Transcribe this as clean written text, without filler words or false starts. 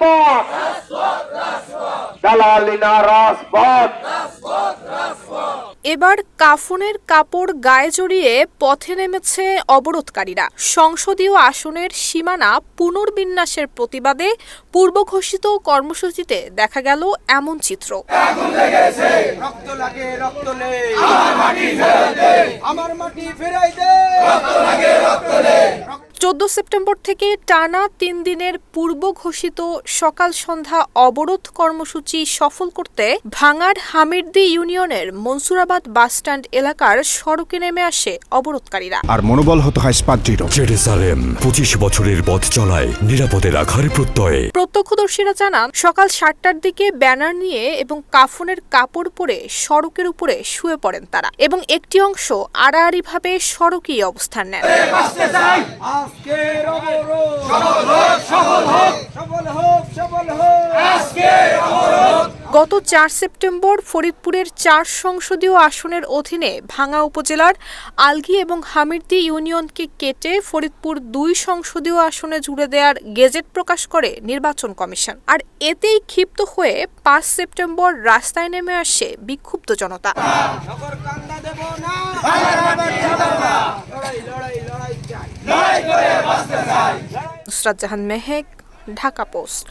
রাজপথ, দালালি না রাজপথ। এবার কাফনের কাপড় গায়ে জড়িয়ে পথে নেমেছে অবরোধকারীরা। সংসদীয় আসনের সীমানা পুনর্বিন্যাসের প্রতিবাদে পূর্বঘোষিত কর্মসূচিতে দেখা গেল এমন চিত্র। 14 সেপ্টেম্বর থেকে টানা 3 দিনের পূর্ব ঘোষিত সকাল সন্ধ্যা অবরোধ কর্মসূচি সফল করতে ভাঙাড় হামিরদী ইউনিয়নের মনসুরাবাদ বাসস্ট্যান্ড এলাকার সড়কে নেমে আসে অবরোধকারীরা। আর মনোবল হতে হয় স্পাত-দৃঢ়। জেরুজালেম 25 বছরের পথ চলায় নিরাপদে রাখার প্রত্যয়ে। প্রত্যক্ষদর্শীরা জানান, সকাল 7টার দিকে ব্যানার নিয়ে এবং কাফনের কাপড় পরে সড়কের উপরে শুয়ে পড়েন তারা এবং একটি অংশ আড়াআড়িভাবে সড়কেই অবস্থান নেন। গত 4 সেপ্টেম্বর ফরিদপুরের 4 সংসদীয় আসনের অধীনে ভাঙ্গা উপজেলার আলগী এবং হামিরদী ইউনিয়নকে কেটে ফরিদপুর 2 সংসদীয় আসনে জুড়ে দেওয়ার গেজেট প্রকাশ করে নির্বাচন কমিশন। আর এতেই ক্ষিপ্ত হয়ে 5 সেপ্টেম্বর রাস্তায় নেমে আসে বিক্ষুব্ধ জনতা। নুসরাত জাহান মেহেক, ঢাকা পোস্ট।